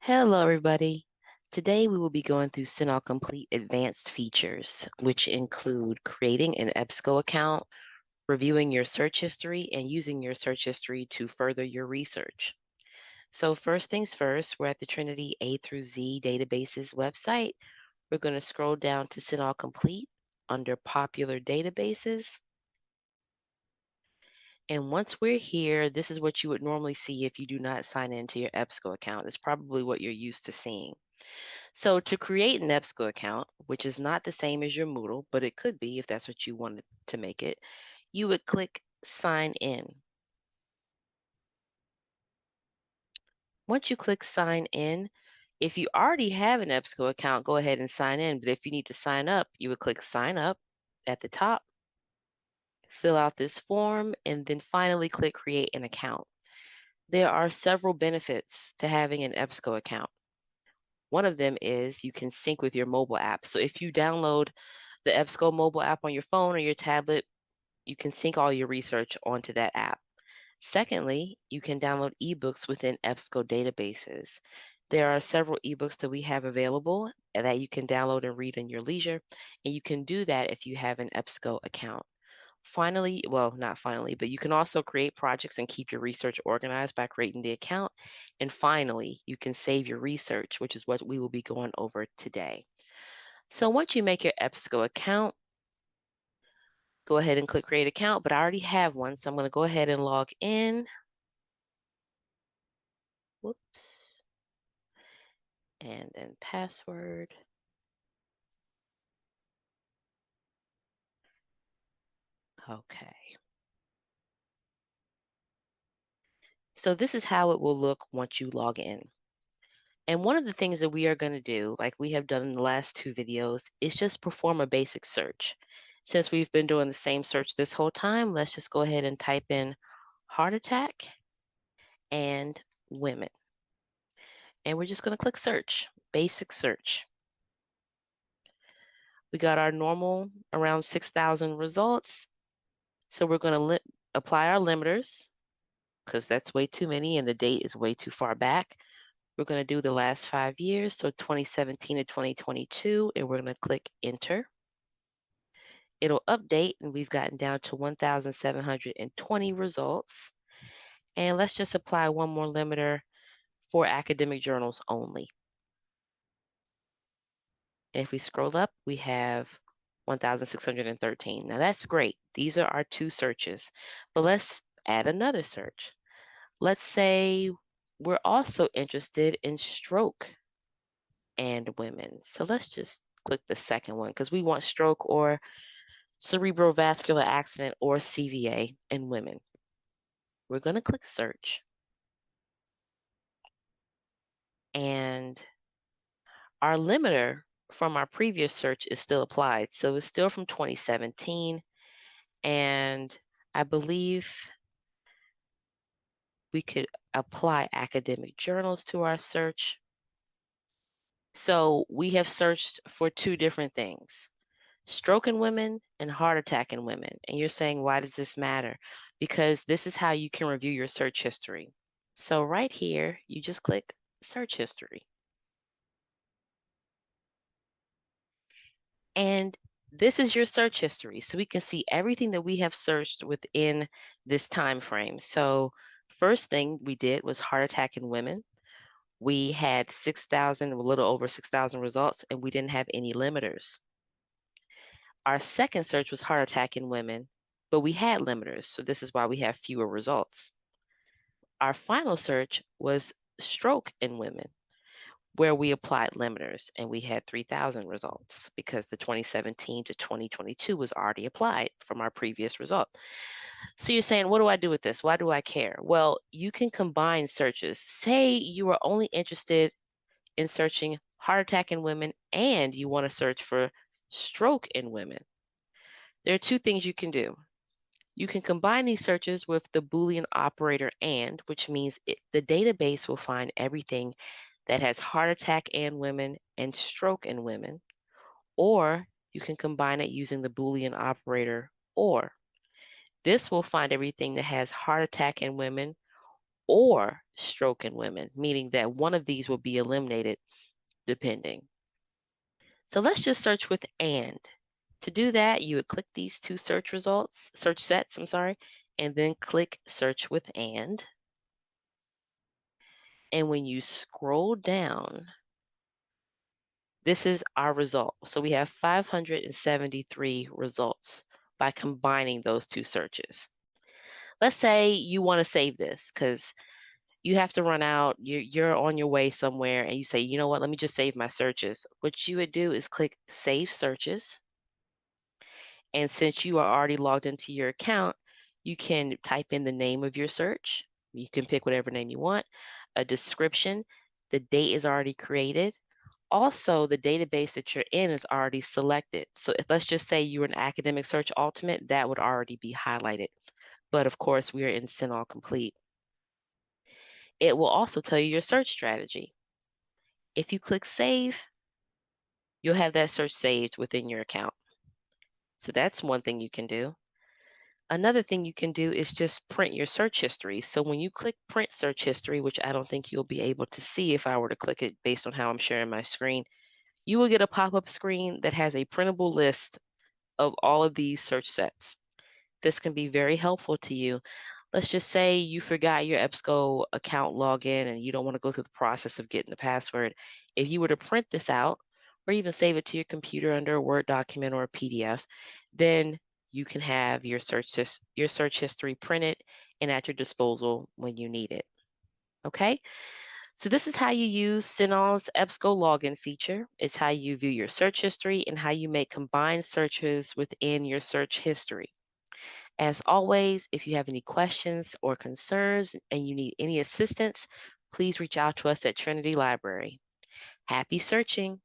Hello, everybody. Today we will be going through CINAHL Complete advanced features, which include creating an EBSCO account, reviewing your search history, and using your search history to further your research. So first things first, we're at the Trinity A through Z databases website. We're going to scroll down to CINAHL Complete under popular databases. And once we're here, this is what you would normally see if you do not sign into your EBSCO account. It's probably what you're used to seeing. So to create an EBSCO account, which is not the same as your Moodle, but it could be if that's what you wanted to make it, you would click Sign In. Once you click Sign In, if you already have an EBSCO account, go ahead and sign in. But if you need to sign up, you would click Sign Up at the top, fill out this form, and then finally click Create an Account. There are several benefits to having an EBSCO account. One of them is you can sync with your mobile app. So if you download the EBSCO mobile app on your phone or your tablet, you can sync all your research onto that app. Secondly, you can download ebooks within EBSCO databases. There are several ebooks that we have available that you can download and read in your leisure, and you can do that if you have an EBSCO account. Finally, well, not finally, but you can also create projects and keep your research organized by creating the account. And finally, you can save your research, which is what we will be going over today. So once you make your EBSCO account, go ahead and click Create Account, but I already have one, so I'm going to go ahead and log in. Whoops. And then password. Okay. So this is how it will look once you log in. And one of the things that we are going to do, like we have done in the last two videos, is just perform a basic search. Since we've been doing the same search this whole time, let's just go ahead and type in heart attack and women. And we're just going to click search, basic search. We got our normal around 6,000 results. So we're going to apply our limiters because that's way too many and the date is way too far back. We're going to do the last 5 years, so 2017 to 2022, and we're going to click enter. It'll update, and we've gotten down to 1,720 results. And let's just apply one more limiter for academic journals only. And if we scroll up, we have 1,613. Now that's great. These are our two searches, but let's add another search. Let's say we're also interested in stroke and women. So let's just click the second one because we want stroke or cerebrovascular accident or CVA in women. We're going to click search. And our limiter from our previous search is still applied. So it's still from 2017. And I believe we could apply academic journals to our search. So we have searched for two different things, stroke in women and heart attack in women. And you're saying, why does this matter? Because this is how you can review your search history. So right here, you just click search history. And this is your search history. So we can see everything that we have searched within this time frame. So first thing we did was heart attack in women. We had 6,000, a little over 6,000 results, and we didn't have any limiters. Our second search was heart attack in women, but we had limiters. So this is why we have fewer results. Our final search was stroke in women, where we applied limiters and we had 3,000 results because the 2017 to 2022 was already applied from our previous result. So you're saying, what do I do with this? Why do I care? Well, you can combine searches. Say you are only interested in searching heart attack in women and you want to search for stroke in women. There are two things you can do. You can combine these searches with the Boolean operator and, which means the database will find everything that has heart attack and women and stroke in women, or you can combine it using the Boolean operator or. This will find everything that has heart attack in women or stroke in women, meaning that one of these will be eliminated depending. So let's just search with and. To do that, you would click these two search sets, I'm sorry, and then click search with and. And when you scroll down, this is our result. So we have 573 results by combining those two searches. Let's say you want to save this because you have to run out, you're on your way somewhere and you say, you know what, let me just save my searches. What you would do is click Save Searches. And since you are already logged into your account, you can type in the name of your search. You can pick whatever name you want, a description, the date is already created. Also, the database that you're in is already selected. So if let's just say you're an academic search ultimate, that would already be highlighted. But of course, we are in CINAHL Complete. It will also tell you your search strategy. If you click Save, you'll have that search saved within your account. So that's one thing you can do. Another thing you can do is just print your search history. So when you click Print Search History, which I don't think you'll be able to see if I were to click it based on how I'm sharing my screen, you will get a pop-up screen that has a printable list of all of these search sets. This can be very helpful to you. Let's just say you forgot your EBSCO account login and you don't want to go through the process of getting the password. If you were to print this out or even save it to your computer under a Word document or a PDF, then you can have your search history printed and at your disposal when you need it. Okay? So this is how you use CINAHL's EBSCO login feature. It's how you view your search history and how you make combined searches within your search history. As always, if you have any questions or concerns and you need any assistance, please reach out to us at Trinity Library. Happy searching!